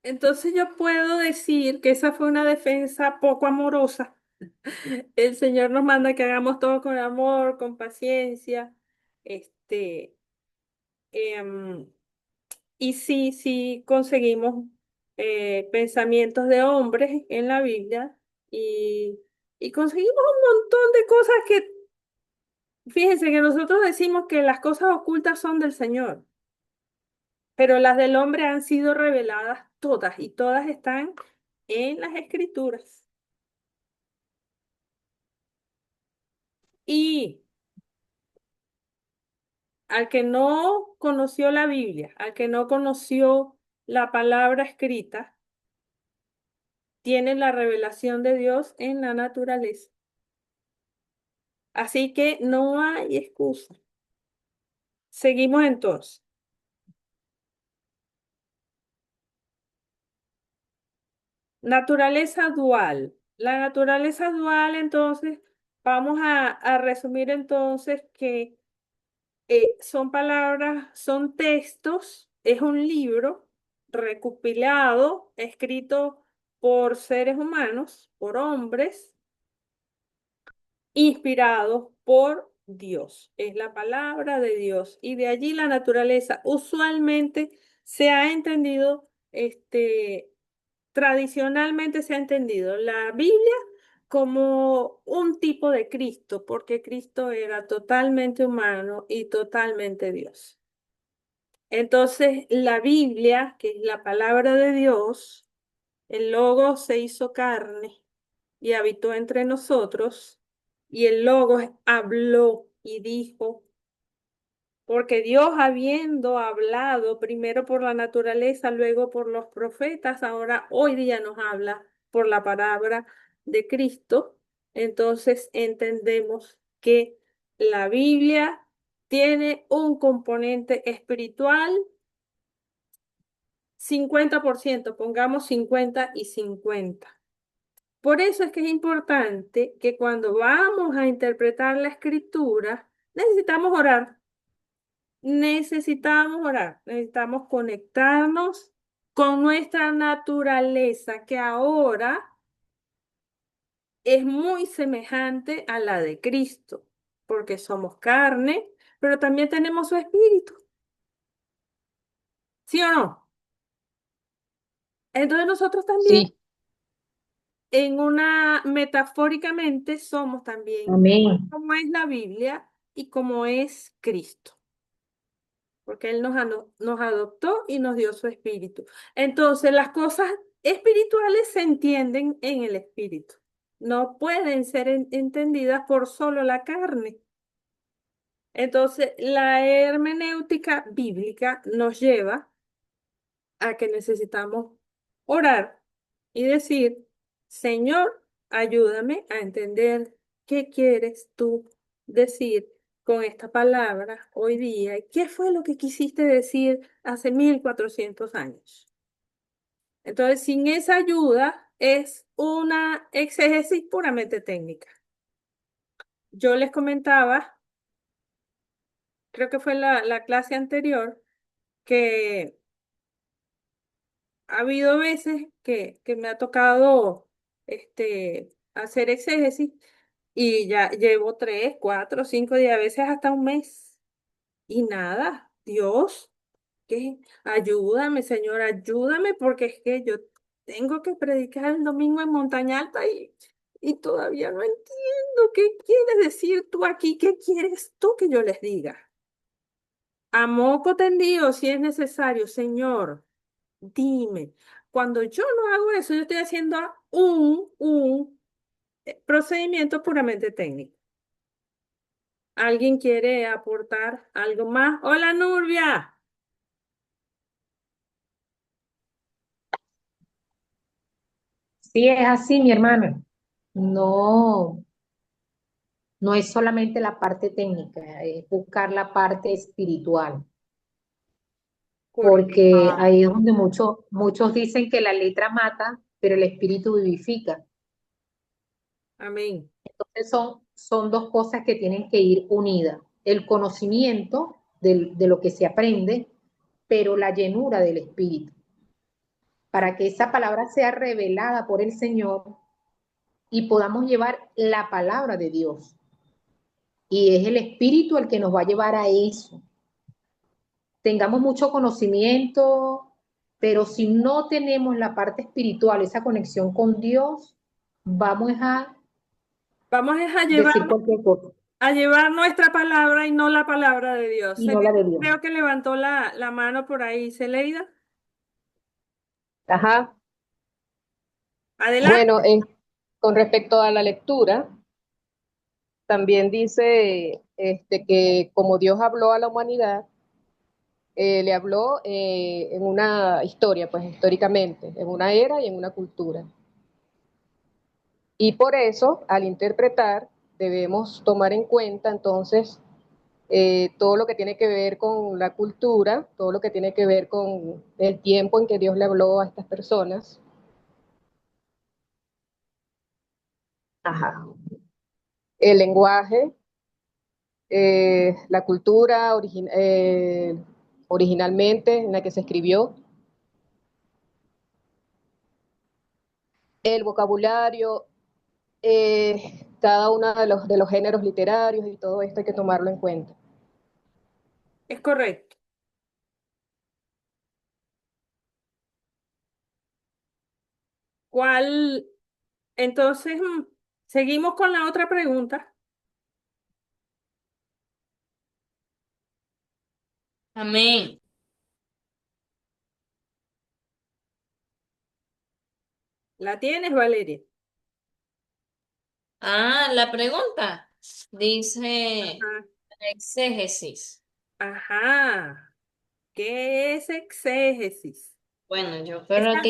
Entonces yo puedo decir que esa fue una defensa poco amorosa. El Señor nos manda que hagamos todo con amor, con paciencia, este, em, y sí, sí conseguimos pensamientos de hombres en la Biblia y, y conseguimos un montón de cosas que, fíjense que nosotros decimos que las cosas ocultas son del Señor, pero las del hombre han sido reveladas todas y todas están en las Escrituras. Y al que no conoció la Biblia, al que no conoció la palabra escrita, tiene la revelación de Dios en la naturaleza. Así que no hay excusa. Seguimos entonces. Naturaleza dual. La naturaleza dual, entonces, vamos a resumir entonces que son palabras, son textos, es un libro recopilado, escrito por seres humanos, por hombres, inspirados por Dios. Es la palabra de Dios. Y de allí la naturaleza. Usualmente se ha entendido, tradicionalmente se ha entendido la Biblia como un tipo de Cristo, porque Cristo era totalmente humano y totalmente Dios. Entonces, la Biblia, que es la palabra de Dios, el Logo se hizo carne y habitó entre nosotros, y el Logos habló y dijo, porque Dios habiendo hablado primero por la naturaleza, luego por los profetas, ahora hoy día nos habla por la palabra de Cristo, entonces entendemos que la Biblia tiene un componente espiritual 50%, pongamos 50 y 50. Por eso es que es importante que cuando vamos a interpretar la escritura, necesitamos conectarnos con nuestra naturaleza, que ahora es muy semejante a la de Cristo, porque somos carne, pero también tenemos su espíritu, ¿sí o no? Entonces nosotros también, Sí, en una, metafóricamente, somos también amén. como es la Biblia y como es Cristo, porque Él nos adoptó y nos dio su espíritu. Entonces, las cosas espirituales se entienden en el espíritu. No pueden ser entendidas por solo la carne. Entonces, la hermenéutica bíblica nos lleva a que necesitamos orar y decir, Señor, ayúdame a entender qué quieres tú decir con esta palabra hoy día. ¿Y qué fue lo que quisiste decir hace 1400 años? Entonces, sin esa ayuda es una exégesis puramente técnica. Yo les comentaba, creo que fue la clase anterior, que ha habido veces que me ha tocado hacer exégesis y ya llevo 3, 4, 5 días, a veces hasta un mes. Y nada, Dios, que ayúdame, Señor, ayúdame, porque es que yo tengo que predicar el domingo en Montaña Alta y todavía no entiendo qué quieres decir tú aquí, qué quieres tú que yo les diga. A moco tendido, si es necesario, Señor. Dime, cuando yo no hago eso, yo estoy haciendo un procedimiento puramente técnico. ¿Alguien quiere aportar algo más? Hola, Nurbia. Sí, es así, mi hermana. No, no es solamente la parte técnica, es buscar la parte espiritual, Correcto. porque ahí es donde muchos dicen que la letra mata, pero el espíritu vivifica. Amén. Entonces son dos cosas que tienen que ir unidas. El conocimiento de lo que se aprende, pero la llenura del espíritu. para que esa palabra sea revelada por el Señor y podamos llevar la palabra de Dios. Y es el Espíritu el que nos va a llevar a eso. Tengamos mucho conocimiento, pero si no tenemos la parte espiritual, esa conexión con Dios, vamos a Vamos es decir cualquier cosa a llevar nuestra palabra y no la palabra de Dios. y no la de Dios. Creo que levantó la mano por ahí, Celeida. Ajá. Adelante. Bueno, con respecto a la lectura, también dice que como Dios habló a la humanidad, le habló en una historia, pues históricamente, en una era y en una cultura. Y por eso, al interpretar, debemos tomar en cuenta entonces todo lo que tiene que ver con la cultura, todo lo que tiene que ver con el tiempo en que Dios le habló a estas personas. Ajá. El lenguaje, la cultura originalmente en la que se escribió, el vocabulario, cada uno de los géneros literarios y todo esto hay que tomarlo en cuenta. Es correcto. ¿Cuál? Entonces, seguimos con la otra pregunta. Amén. ¿La tienes, Valeria? Ah, la pregunta dice Ajá. exégesis. Ajá. ¿Qué es exégesis? Bueno, yo creo Esa,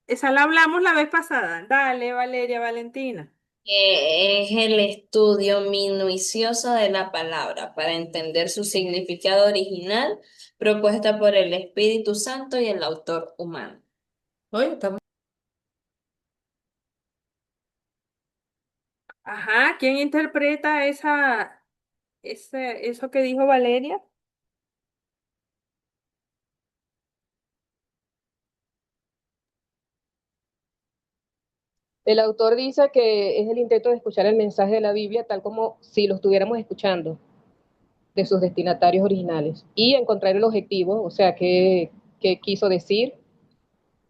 esa la hablamos la vez pasada. Dale, Valeria Valentina. que es el estudio minucioso de la palabra para entender su significado original propuesta por el Espíritu Santo y el autor humano. Oye, estamos. Ajá. ¿Quién interpreta eso que dijo Valeria? El autor dice que es el intento de escuchar el mensaje de la Biblia tal como si lo estuviéramos escuchando de sus destinatarios originales y encontrar el objetivo, o sea, qué quiso decir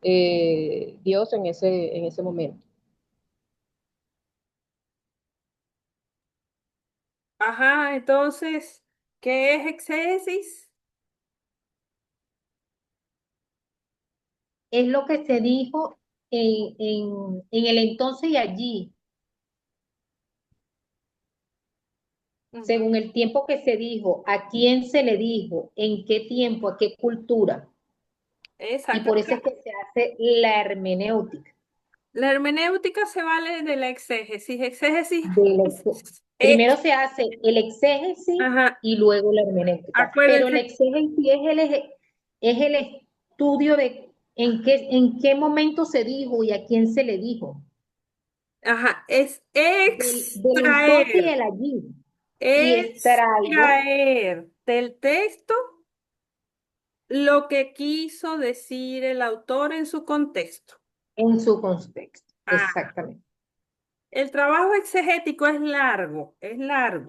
Dios en ese momento. Ajá. Entonces, ¿qué es exégesis? Es lo que se dijo en el entonces y allí, Ujú. según el tiempo que se dijo, a quién se le dijo, en qué tiempo, a qué cultura. Y Exacto. por eso es que se hace la hermenéutica. La hermenéutica se vale de la exégesis. Exégesis del es, exe- Primero es- se hace el exégesis ajá, y luego la hermenéutica. Pero el acuérdense, exégesis es el estudio de en qué momento se dijo y a quién se le dijo. ajá, es Del entonces y extraer, el allí. Y extraigo extraer del texto lo que quiso decir el autor en su contexto. en su contexto. Ah, Exactamente. el trabajo exegético es largo, es largo.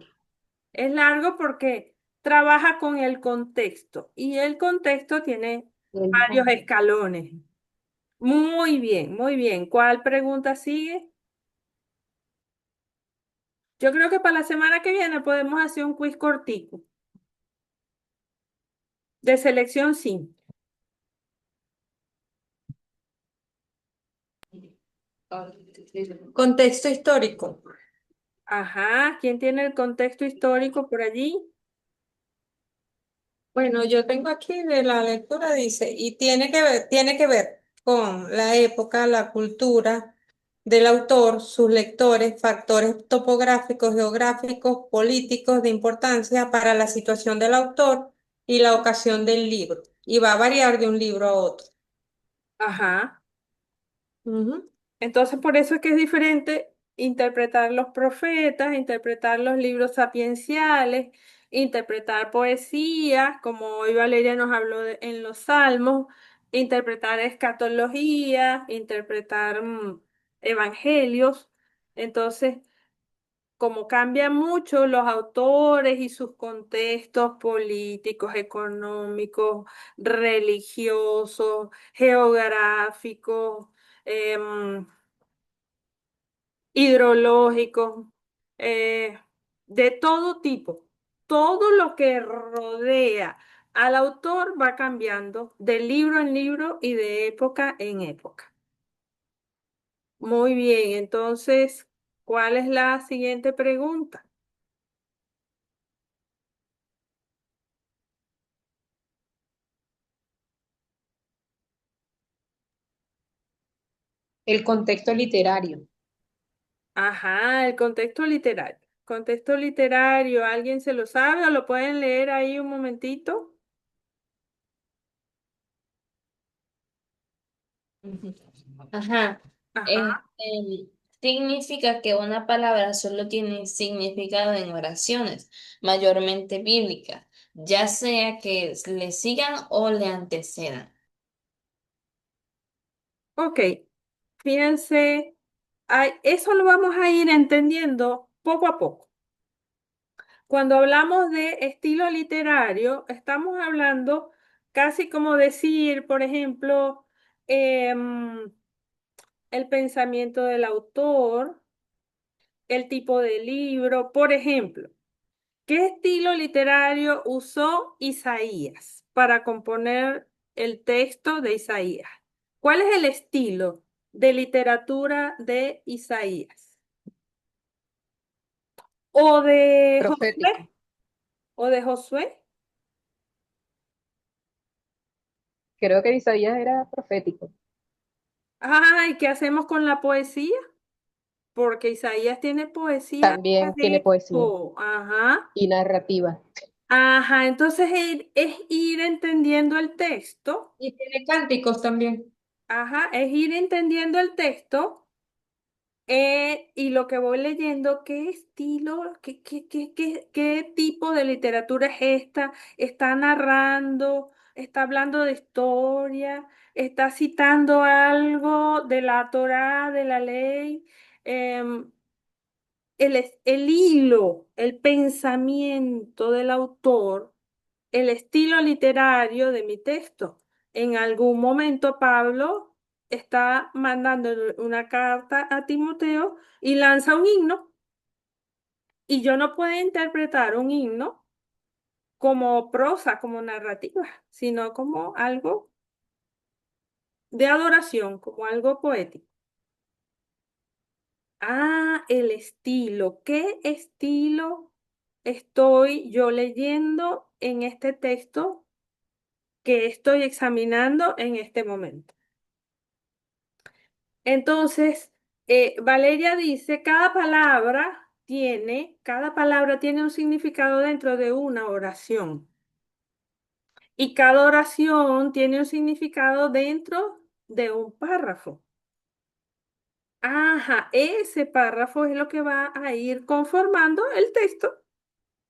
Es largo porque trabaja con el contexto y el contexto tiene El varios contexto. escalones. Muy bien, muy bien. ¿Cuál pregunta sigue? Yo creo que para la semana que viene podemos hacer un quiz cortico de selección simple. Contexto histórico. Ajá, ¿quién tiene el contexto histórico por allí? Bueno, yo tengo aquí de la lectura, dice, y tiene que ver con la época, la cultura del autor, sus lectores, factores topográficos, geográficos, políticos de importancia para la situación del autor y la ocasión del libro. Y va a variar de un libro a otro. Ajá. Ujú. Entonces, por eso es que es diferente interpretar los profetas, interpretar los libros sapienciales, interpretar poesía, como hoy Valeria nos habló en los Salmos, interpretar escatología, interpretar evangelios. Entonces, como cambian mucho los autores y sus contextos políticos, económicos, religiosos, geográficos, em, hidrológicos, eh, de todo tipo. Todo lo que rodea al autor va cambiando de libro en libro y de época en época. Muy bien, entonces, ¿cuál es la siguiente pregunta? El contexto literario. Ajá, el contexto literario. Contexto literario, ¿alguien se lo sabe o lo pueden leer ahí un momentito? Ujú. Ajá. Ajá. Este, significa que una palabra solo tiene significado en oraciones, mayormente bíblicas, ya sea que le sigan o le antecedan. Ok, fíjense, eso lo vamos a ir entendiendo poco a poco. Cuando hablamos de estilo literario, estamos hablando casi como decir, por ejemplo, em, el pensamiento del autor, el tipo de libro, por ejemplo. ¿Qué estilo literario usó Isaías para componer el texto de Isaías? ¿Cuál es el estilo de literatura de Isaías? ¿O de Profético. Josué? ¿O de Josué? Creo que Isaías era profético. Ay, ¿qué hacemos con la poesía? Porque Isaías tiene poesía También tiene de poesía esto. Ajá. y narrativa. Ajá, entonces es ir entendiendo el texto. Y tiene cánticos también. Ajá, es ir entendiendo el texto. Y lo que voy leyendo, ¿qué estilo, qué tipo de literatura es esta? ¿Está narrando, está hablando de historia, está citando algo de la Torá, de la ley? Em, el hilo, el pensamiento del autor, el estilo literario de mi texto. En algún momento Pablo está mandando una carta a Timoteo y lanza un himno y yo no puedo interpretar un himno como prosa, como narrativa, sino como algo de adoración, como algo poético. Ah, el estilo. ¿Qué estilo estoy yo leyendo en este texto que estoy examinando en este momento? Entonces, Valeria dice, cada palabra tiene un significado dentro de una oración. Y cada oración tiene un significado dentro de un párrafo. Ajá, ese párrafo es lo que va a ir conformando el texto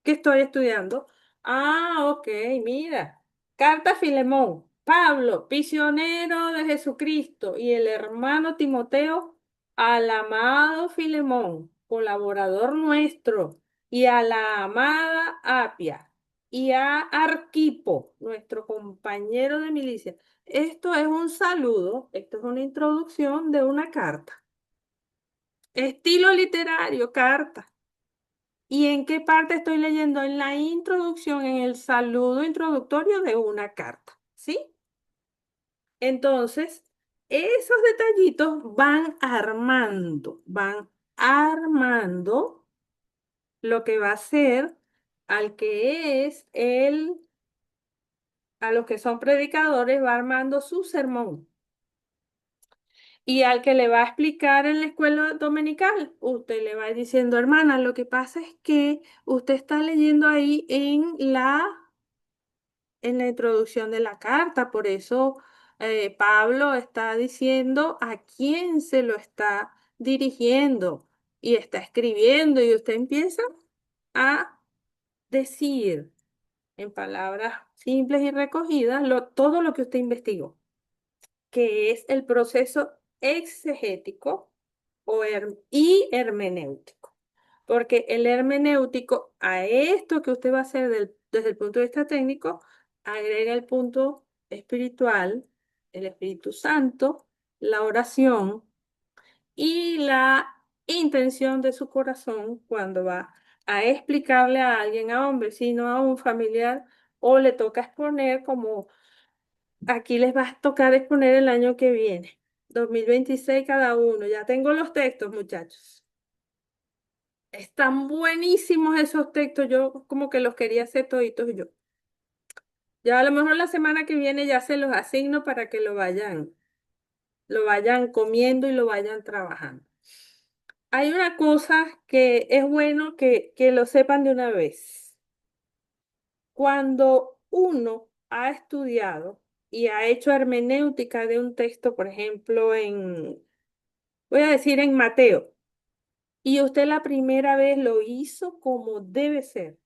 que estoy estudiando. Ah, ok, mira. Carta a Filemón. Pablo, prisionero de Jesucristo, y el hermano Timoteo, al amado Filemón, colaborador nuestro, y a la amada Apia, y a Arquipo, nuestro compañero de milicia. Esto es un saludo, esto es una introducción de una carta. Estilo literario, carta. ¿Y en qué parte estoy leyendo? En la introducción, en el saludo introductorio de una carta, ¿sí? Entonces, esos detallitos van armando lo que va a ser al que es a los que son predicadores, va armando su sermón. Y al que le va a explicar en la escuela dominical, usted le va diciendo, hermana, lo que pasa es que usted está leyendo ahí en la introducción de la carta, por eso Pablo está diciendo a quién se lo está dirigiendo y está escribiendo y usted empieza a decir en palabras simples y recogidas todo lo que usted investigó. que es el proceso exegético y hermenéutico. Porque el hermenéutico a esto que usted va a hacer desde el punto de vista técnico, agrega el punto espiritual, el Espíritu Santo, la oración y la intención de su corazón cuando va a explicarle a alguien, a un vecino, a un familiar, o le toca exponer como aquí les va a tocar exponer el año que viene, 2026 cada uno. Ya tengo los textos, muchachos. Están buenísimos esos textos. Yo como que los quería hacer toditos yo. Ya a lo mejor la semana que viene ya se los asigno para que lo vayan comiendo y lo vayan trabajando. Hay una cosa que es bueno que lo sepan de una vez. Cuando uno ha estudiado y ha hecho hermenéutica de un texto, por ejemplo, voy a decir en Mateo, y usted la primera vez lo hizo como debe ser.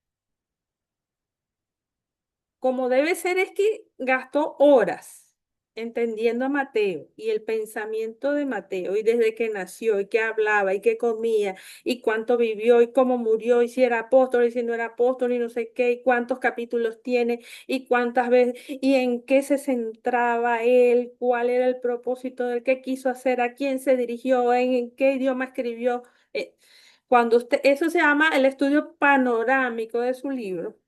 Como debe ser es que gastó horas entendiendo a Mateo y el pensamiento de Mateo y desde que nació y que hablaba y que comía y cuánto vivió y cómo murió y si era apóstol y si no era apóstol y no sé qué y cuántos capítulos tiene y cuántas veces y en qué se centraba él, cuál era el propósito del que quiso hacer, a quién se dirigió, en qué idioma escribió. Cuando usted, eso se llama el estudio panorámico de su libro.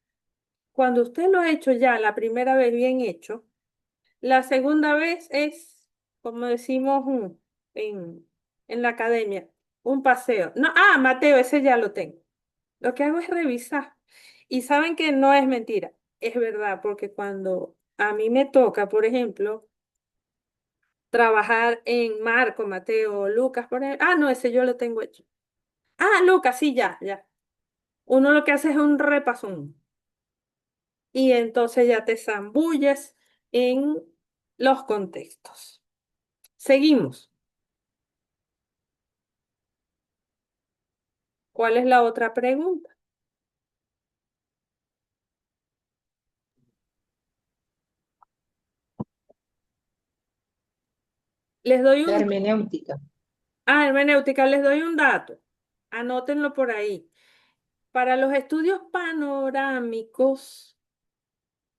Cuando usted lo ha hecho ya la primera vez bien hecho, la segunda vez es, como decimos en la academia, un paseo. No, Mateo, ese ya lo tengo. Lo que hago es revisar. Y saben que no es mentira, es verdad, porque cuando a mí me toca, por ejemplo, trabajar en Marco, Mateo, Lucas, por ejemplo, no, ese yo lo tengo hecho. Lucas, sí, ya, ya. Uno lo que hace es un repasón. Y entonces ya te zambulles en los contextos. Seguimos. ¿Cuál es la otra pregunta? Les doy La un, hermenéutica. hermenéutica, les doy un dato. Anótenlo por ahí. Para los estudios panorámicos,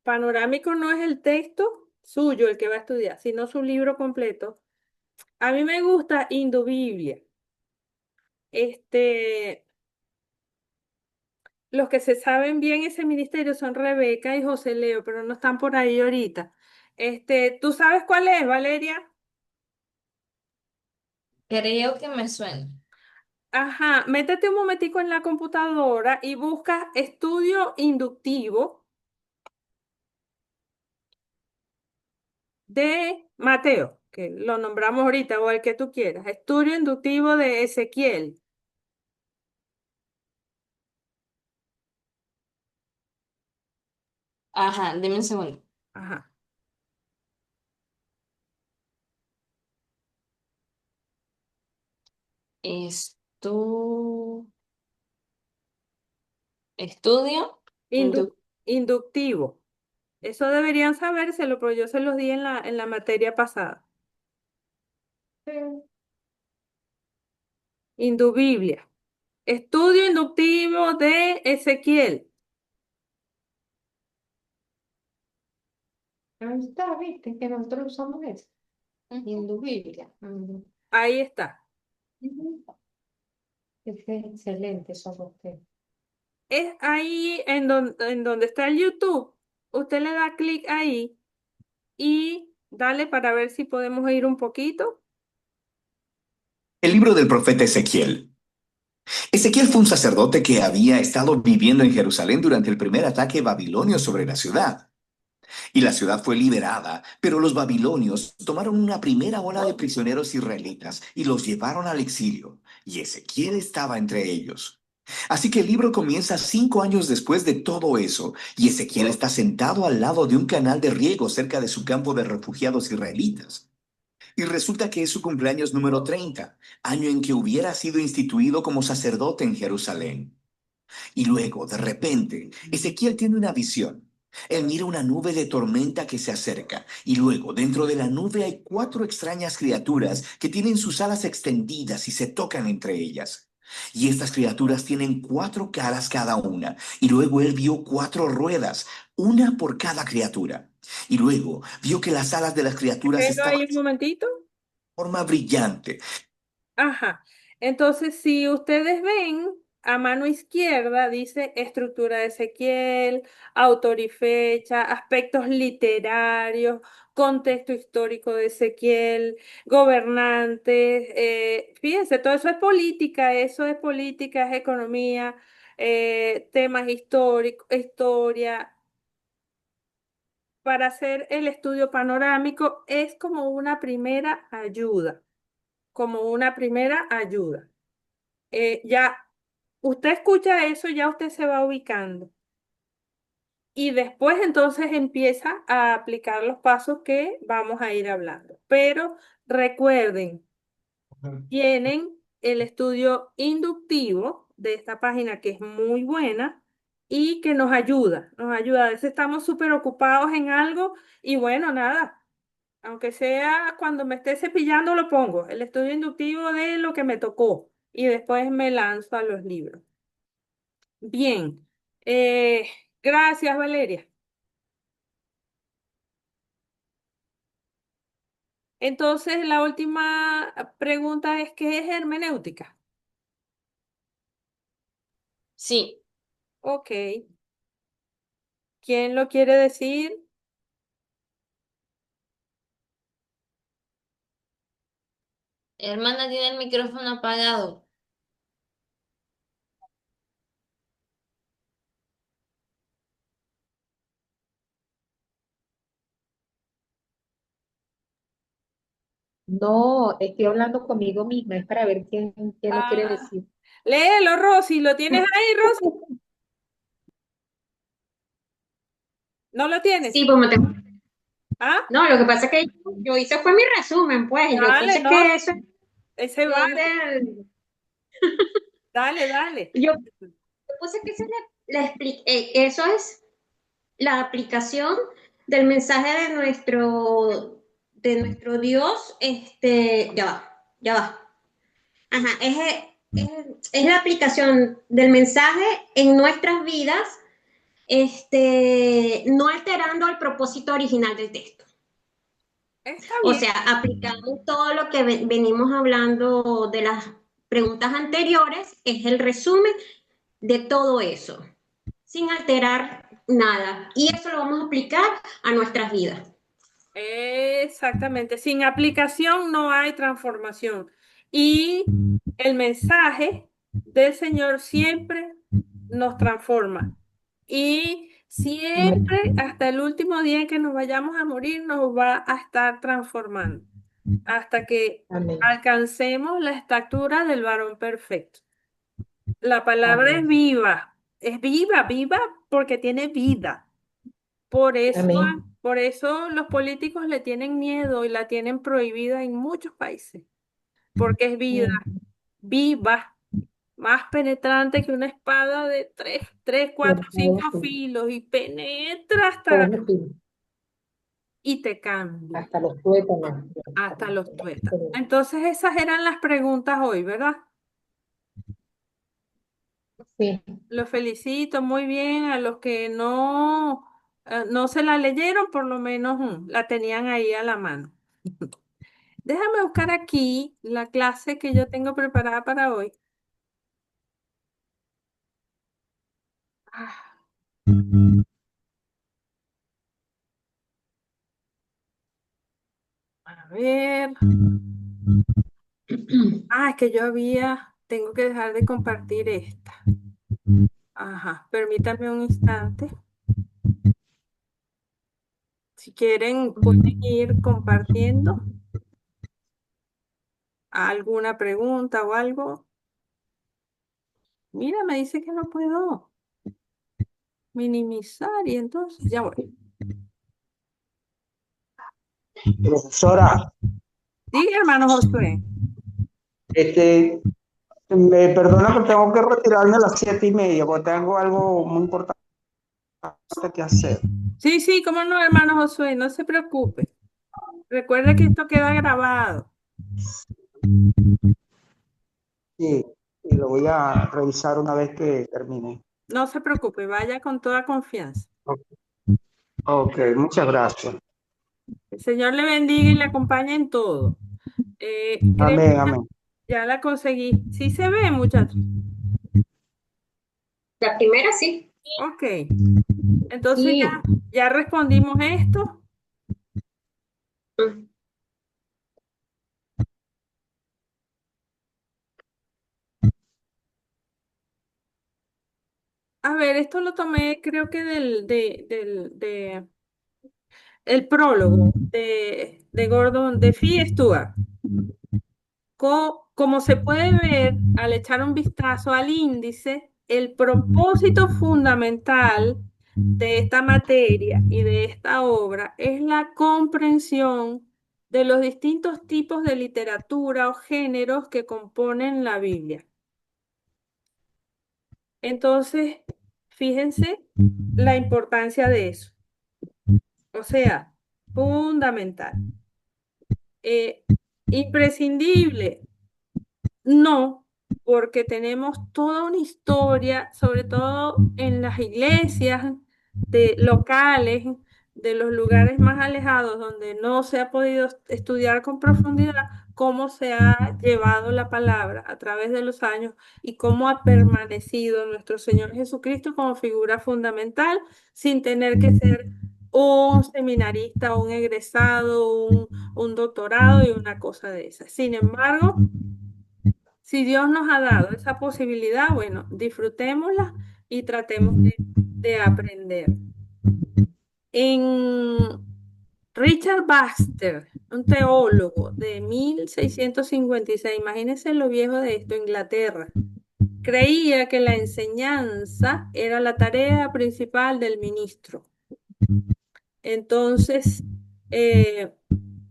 panorámico no es el texto suyo el que va a estudiar, sino su libro completo. A mí me gusta Indubiblia. Este, los que se saben bien ese ministerio son Rebeca y José Leo, pero no están por ahí ahorita. ¿Tú sabes cuál es, Valeria? Creo que me suena. Ajá, métete un momentico en la computadora y busca estudio inductivo de Mateo, que lo nombramos ahorita, o el que tú quieras. Estudio inductivo de Ezequiel. Ajá, dime un segundo. Ajá. Estu... Estudio. Indu- Indu- inductivo. Eso deberían sabérselo, pero yo se los di en la materia pasada. Indubiblia. Estudio inductivo de Ezequiel. Ahí está, viste, que nosotros usamos eso. Ujú. Indubilia. Ujú. Ahí está. Ujú. Ese es excelente, eso usted. Es ahí en donde está el YouTube. Usted le da clic ahí y dale para ver si podemos ir un poquito. El libro del profeta Ezequiel. Ezequiel fue un sacerdote que había estado viviendo en Jerusalén durante el primer ataque babilonio sobre la ciudad. Y la ciudad fue liberada, pero los babilonios tomaron una primera ola de prisioneros israelitas y los llevaron al exilio. Y Ezequiel estaba entre ellos. Así que el libro comienza 5 años después de todo eso, y Ezequiel está sentado al lado de un canal de riego cerca de su campo de refugiados israelitas. Y resulta que es su cumpleaños número 30, año en que hubiera sido instituido como sacerdote en Jerusalén. Y luego, de repente, Ezequiel tiene una visión. Él mira una nube de tormenta que se acerca, y luego dentro de la nube hay cuatro extrañas criaturas que tienen sus alas extendidas y se tocan entre ellas. Y estas criaturas tienen cuatro caras cada una, y luego él vio cuatro ruedas, una por cada criatura. Y luego vio que las alas de las criaturas Déjenlo estaban ahí de un momentito. forma brillante. Ajá. Entonces, si ustedes ven, a mano izquierda dice estructura de Ezequiel, autor y fecha, aspectos literarios, contexto histórico de Ezequiel, gobernantes. Fíjense, todo eso es política, es economía, temas históricos, historia. Para hacer el estudio panorámico es como una primera ayuda, como una primera ayuda. Ya usted escucha eso, ya usted se va ubicando. Y después entonces empieza a aplicar los pasos que vamos a ir hablando. Pero recuerden, tienen el estudio inductivo de esta página que es muy buena y que nos ayuda, nos ayuda. A veces estamos súper ocupados en algo y bueno, nada, aunque sea cuando me esté cepillando lo pongo, el estudio inductivo de lo que me tocó y después me lanzo a los libros. Bien, eh, gracias Valeria. Entonces, la última pregunta es, ¿qué es hermenéutica? Sí, Ok, ¿quién lo quiere decir? hermana tiene el micrófono apagado. No, estoy hablando conmigo misma, es para ver quién lo quiere Ah, decir. léelo, Rosy, ¿lo tienes ahí, Rosy? ¿No lo tienes? Sí, pues me tengo. Ah, No, lo que pasa es que yo hice fue mi resumen, pues. Yo dale, puse no, que eso es ese lo vale, del. dale, dale. Yo puse que eso es la aplicación del mensaje de nuestro Dios. Ya va. Ajá, es la aplicación del mensaje en nuestras vidas, no alterando el propósito original del texto. Está O bien. sea, aplicando todo lo que venimos hablando de las preguntas anteriores, es el resumen de todo eso, sin alterar nada. Y eso lo vamos a aplicar a nuestras vidas. Exactamente. Sin aplicación no hay transformación. Y el mensaje del Señor siempre nos transforma. Y siempre, Amén. hasta el último día en que nos vayamos a morir, nos va a estar transformando. Hasta que Amén. alcancemos la estatura del varón perfecto. La palabra Amén. es viva, viva porque tiene vida. Por eso, Amén. por eso los políticos le tienen miedo y la tienen prohibida en muchos países, porque es vida, Mm. viva, más penetrante que una espada de tres, cuatro, cinco Sí, filos y penetra todos los días, y te cambia hasta los tuétanos. hasta los tuétanos. Entonces esas eran las preguntas hoy, ¿verdad? Sí, Los felicito muy bien a los que no se la leyeron, por lo menos la tenían ahí a la mano. Déjame buscar aquí la clase que yo tengo preparada para hoy. Ah, a ver. Es que tengo que dejar de compartir esta. Ajá, permítame un instante. Si quieren, pueden ir compartiendo alguna pregunta o algo. Mira, me dice que no puedo minimizar y entonces ya voy. Profesora, Diga, hermano Josué. me perdona que tengo que retirarme a las 7:30 porque tengo algo muy importante qué hacer. Sí, sí, cómo no, hermano Josué, no se preocupe. Recuerde que esto queda grabado. Sí, y lo voy a revisar una vez que termine. No se preocupe, vaya con toda confianza. Ok, muchas gracias. El Señor le bendiga y le acompañe en todo. Creo que Amén, amén. ya la conseguí. Sí se ve, muchachos. La primera sí. Ok. Entonces Sí, ya respondimos esto. Mm. A ver, esto lo tomé, creo que el prólogo de Gordon, de Fee Stewart. Como se puede ver al echar un vistazo al índice, el propósito fundamental de esta materia y de esta obra es la comprensión de los distintos tipos de literatura o géneros que componen la Biblia. Entonces, fíjense la importancia de eso. O sea, fundamental. Eh, imprescindible. No, porque tenemos toda una historia, sobre todo en las iglesias locales, de los lugares más alejados donde no se ha podido estudiar con profundidad cómo se ha llevado la palabra a través de los años y cómo ha permanecido nuestro Señor Jesucristo como figura fundamental sin tener que ser un seminarista, un egresado, un doctorado y una cosa de esas. Sin embargo, si Dios nos ha dado esa posibilidad, bueno, disfrutémosla y tratemos de aprender. En Richard Baxter, un teólogo de 1656, imagínense lo viejo de esto, Inglaterra, creía que la enseñanza era la tarea principal del ministro. Entonces, eh,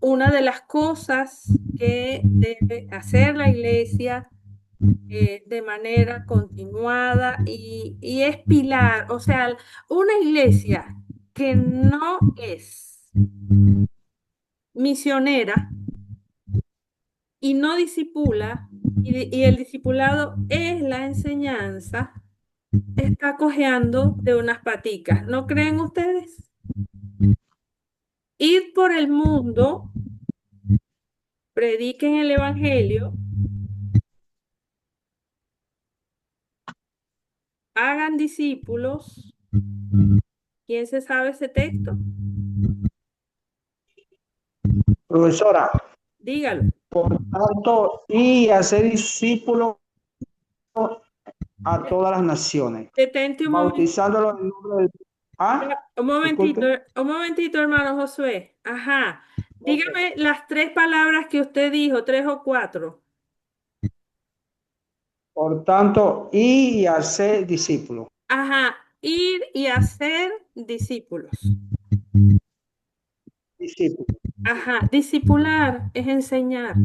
una de las cosas que debe hacer la iglesia de manera continuada y es pilar, o sea, una iglesia que no es misionera y no discipula, y el discipulado es la enseñanza, está cojeando de unas paticas. ¿No creen ustedes? Ir por el mundo, prediquen el evangelio, hagan discípulos. ¿Quién se sabe ese texto? Profesora, Dígalo. por tanto, y hacer discípulos a todas las naciones, Detente un momento. bautizándolos en nombre del... Ah, disculpe. Un momentito, hermano Josué. Ajá. Ok. Dígame las tres palabras que usted dijo, tres o cuatro. Por tanto, y hacer discípulos. Ajá. Ir y hacer discípulos. Discípulos. Ajá. Discipular es enseñar.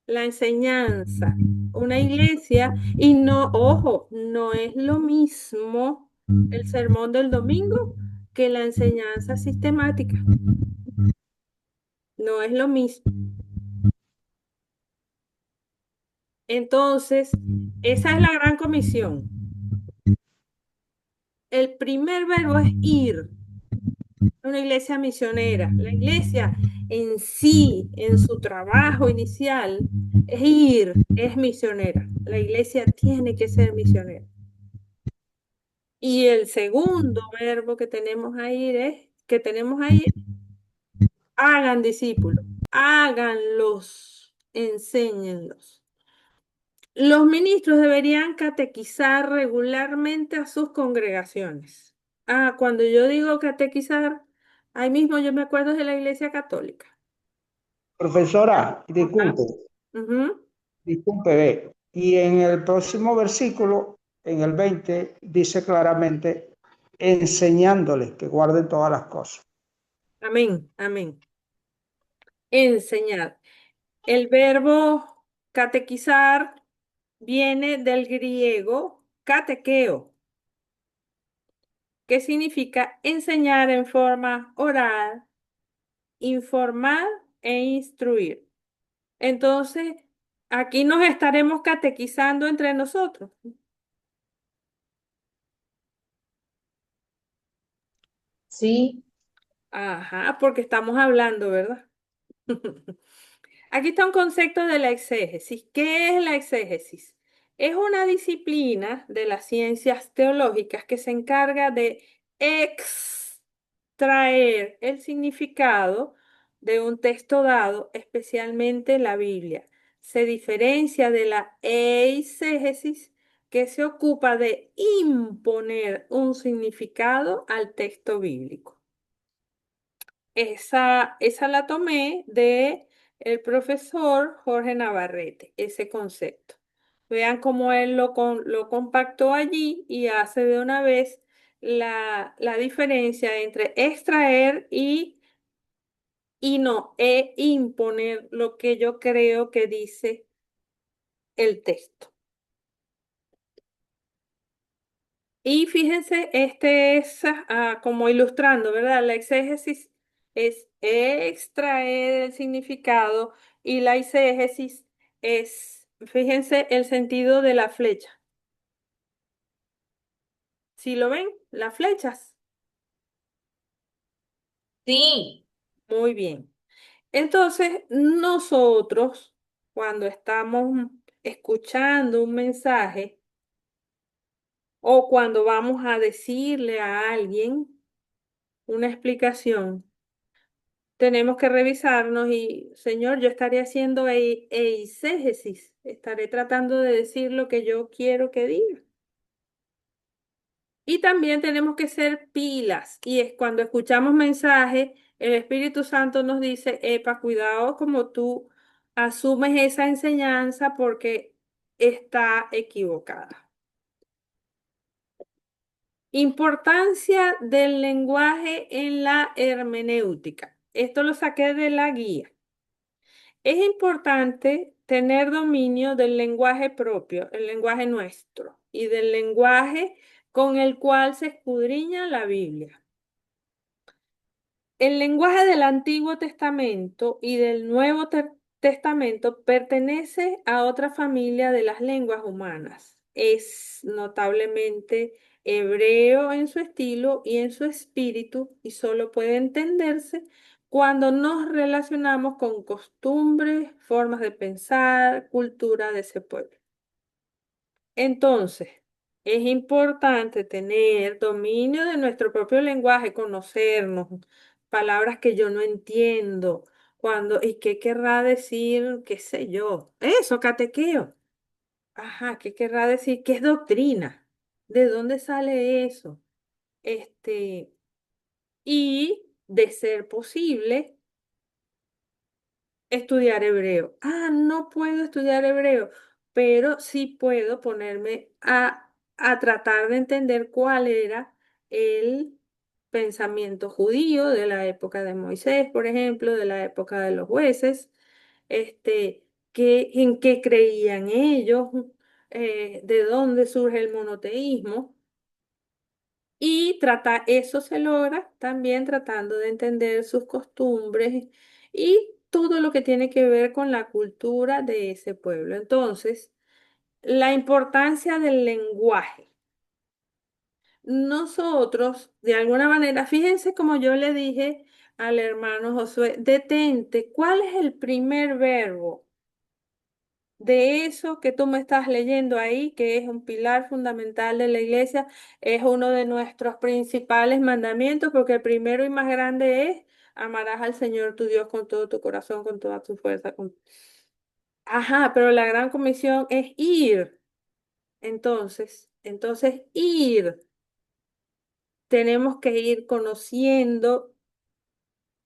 La enseñanza. Una iglesia. Y no, ojo, no es lo mismo el sermón del domingo que la enseñanza sistemática. No es lo mismo. Entonces, esa es la gran comisión. El primer verbo es ir, una iglesia misionera. La iglesia en sí, en su trabajo inicial, es ir, es misionera. La iglesia tiene que ser misionera. Y el segundo verbo que tenemos ahí, hagan discípulos, háganlos, enséñenlos. Los ministros deberían catequizar regularmente a sus congregaciones. Ah, cuando yo digo catequizar, ahí mismo yo me acuerdo de la Iglesia Católica. Profesora, Ajá. disculpe, Ujú. disculpe, ve. Y en el próximo versículo, en el 20, dice claramente, enseñándoles que guarden todas las cosas. Amén, amén. Enseñar. El verbo catequizar viene del griego catequeo, que significa enseñar en forma oral, informar e instruir. Entonces, aquí nos estaremos catequizando entre nosotros. Sí, Ajá, porque estamos hablando, ¿verdad? Aquí está un concepto de la exégesis. ¿Qué es la exégesis? Es una disciplina de las ciencias teológicas que se encarga de extraer el significado de un texto dado, especialmente la Biblia. Se diferencia de la eisegesis, que se ocupa de imponer un significado al texto bíblico. Esa la tomé de el profesor Jorge Navarrete, ese concepto. Vean cómo él lo compactó allí y hace de una vez la diferencia entre extraer y no, imponer lo que yo creo que dice el texto. Y fíjense, este es como ilustrando, ¿verdad? La exégesis es extraer el significado y la eisegesis es, fíjense, el sentido de la flecha. ¿Sí lo ven? Las flechas. Sí, Muy bien. Entonces, nosotros, cuando estamos escuchando un mensaje o cuando vamos a decirle a alguien una explicación, tenemos que revisarnos y, Señor, yo estaré haciendo eisegesis, estaré tratando de decir lo que yo quiero que diga. Y también tenemos que ser pilas, y es cuando escuchamos mensajes, el Espíritu Santo nos dice, epa, cuidado como tú asumes esa enseñanza porque está equivocada. Importancia del lenguaje en la hermenéutica. Esto lo saqué de la guía. Es importante tener dominio del lenguaje propio, el lenguaje nuestro, y del lenguaje con el cual se escudriña la Biblia. El lenguaje del Antiguo Testamento y del Nuevo Testamento pertenece a otra familia de las lenguas humanas. Es notablemente hebreo en su estilo y en su espíritu y solo puede entenderse cuando nos relacionamos con costumbres, formas de pensar, cultura de ese pueblo. Entonces, es importante tener dominio de nuestro propio lenguaje, conocernos, palabras que yo no entiendo, ¿y qué querrá decir, qué sé yo? Eso, catequeo. Ajá, ¿qué querrá decir? ¿Qué es doctrina? ¿De dónde sale eso? Este, y de ser posible estudiar hebreo. No puedo estudiar hebreo, pero sí puedo ponerme a tratar de entender cuál era el pensamiento judío de la época de Moisés, por ejemplo, de la época de los jueces, en qué creían ellos, de dónde surge el monoteísmo. Y eso se logra también tratando de entender sus costumbres y todo lo que tiene que ver con la cultura de ese pueblo. Entonces, la importancia del lenguaje. Nosotros, de alguna manera, fíjense como yo le dije al hermano Josué, detente, ¿cuál es el primer verbo de eso que tú me estás leyendo ahí, que es un pilar fundamental de la iglesia? Es uno de nuestros principales mandamientos, porque el primero y más grande es: amarás al Señor tu Dios con todo tu corazón, con toda tu fuerza. Ajá, pero la gran comisión es ir. Entonces ir. Tenemos que ir conociendo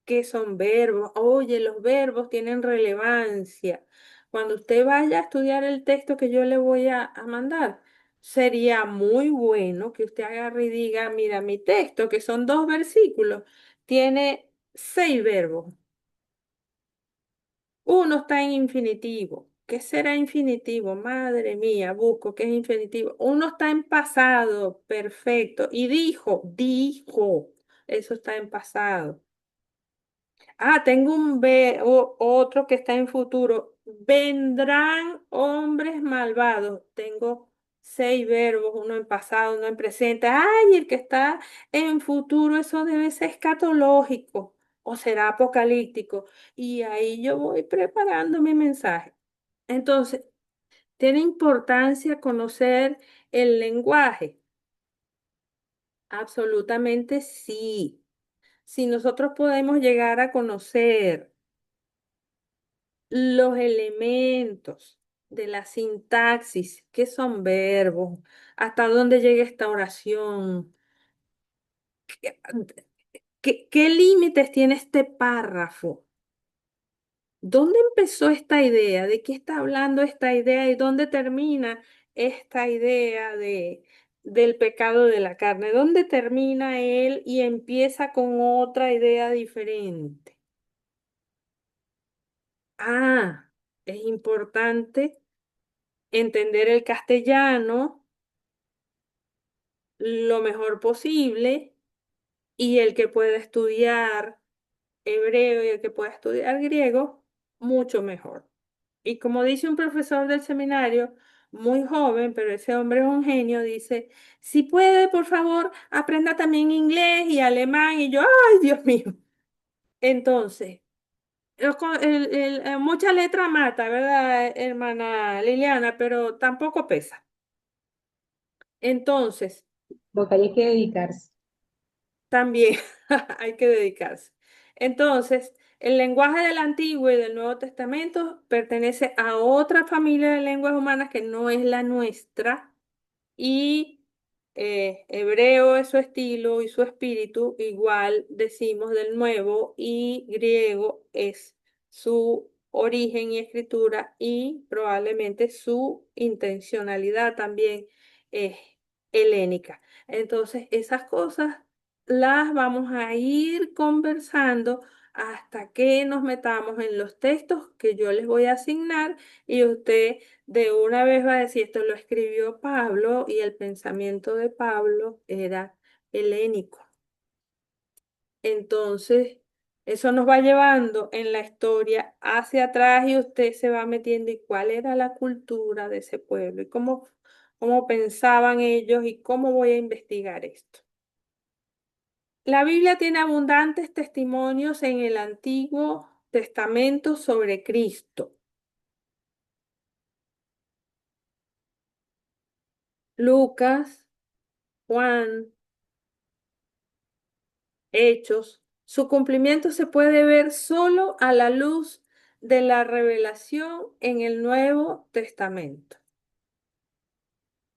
qué son verbos. Oye, los verbos tienen relevancia. Cuando usted vaya a estudiar el texto que yo le voy a mandar, sería muy bueno que usted agarre y diga, mira, mi texto, que son 2 versículos, tiene 6 verbos. Uno está en infinitivo. ¿Qué será infinitivo? Madre mía, busco qué es infinitivo. Uno está en pasado, perfecto. Y dijo, eso está en pasado. Ah, tengo otro que está en futuro. Vendrán hombres malvados. Tengo 6 verbos, uno en pasado, uno en presente. Ay, el que está en futuro, eso debe ser escatológico o será apocalíptico. Y ahí yo voy preparando mi mensaje. Entonces, ¿tiene importancia conocer el lenguaje? Absolutamente sí. Si nosotros podemos llegar a conocer los elementos de la sintaxis, qué son verbos, hasta dónde llega esta oración, qué, qué límites tiene este párrafo. ¿Dónde empezó esta idea? ¿De qué está hablando esta idea? ¿Y dónde termina esta idea del pecado de la carne? ¿Dónde termina él y empieza con otra idea diferente? Ah, es importante entender el castellano lo mejor posible y el que pueda estudiar hebreo y el que pueda estudiar griego, mucho mejor. Y como dice un profesor del seminario, muy joven, pero ese hombre es un genio, dice, si puede, por favor, aprenda también inglés y alemán. Y yo, ay, Dios mío. Entonces, mucha letra mata, ¿verdad, hermana Liliana? Pero tampoco pesa. Entonces, Lo que hay que dedicarse. también hay que dedicarse. Entonces, el lenguaje del Antiguo y del Nuevo Testamento pertenece a otra familia de lenguas humanas que no es la nuestra y hebreo es su estilo y su espíritu, igual decimos del nuevo, y griego es su origen y escritura y probablemente su intencionalidad también es helénica. Entonces, esas cosas las vamos a ir conversando hasta que nos metamos en los textos que yo les voy a asignar y usted de una vez va a decir, esto lo escribió Pablo y el pensamiento de Pablo era helénico. Entonces, eso nos va llevando en la historia hacia atrás y usted se va metiendo y cuál era la cultura de ese pueblo y cómo pensaban ellos y cómo voy a investigar esto. La Biblia tiene abundantes testimonios en el Antiguo Testamento sobre Cristo. Lucas, Juan, Hechos, su cumplimiento se puede ver solo a la luz de la revelación en el Nuevo Testamento.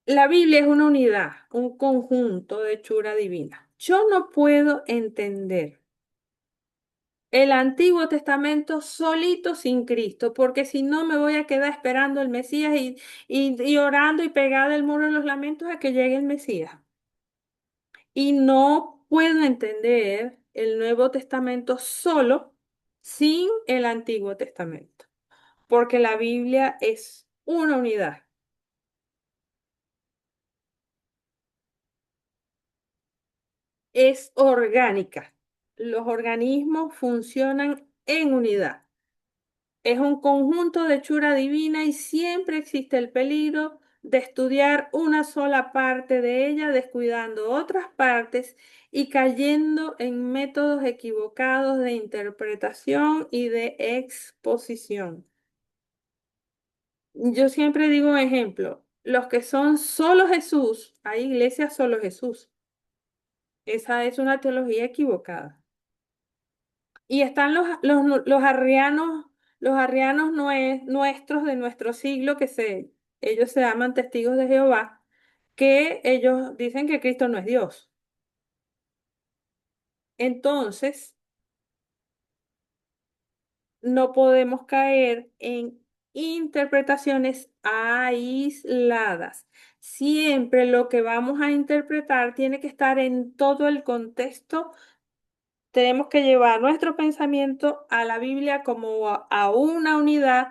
La Biblia es una unidad, un conjunto de hechura divina. Yo no puedo entender el Antiguo Testamento solito sin Cristo, porque si no me voy a quedar esperando el Mesías y orando y pegada al muro de los lamentos a que llegue el Mesías. Y no puedo entender el Nuevo Testamento solo sin el Antiguo Testamento, porque la Biblia es una unidad. Es orgánica. Los organismos funcionan en unidad. Es un conjunto de hechura divina y siempre existe el peligro de estudiar una sola parte de ella, descuidando otras partes y cayendo en métodos equivocados de interpretación y de exposición. Yo siempre digo un ejemplo, los que son solo Jesús, hay iglesias solo Jesús. Esa es una teología equivocada. Y están los arrianos nuestros de nuestro siglo, ellos se llaman testigos de Jehová, que ellos dicen que Cristo no es Dios. Entonces, no podemos caer en interpretaciones aisladas. Siempre lo que vamos a interpretar tiene que estar en todo el contexto. Tenemos que llevar nuestro pensamiento a la Biblia como a una unidad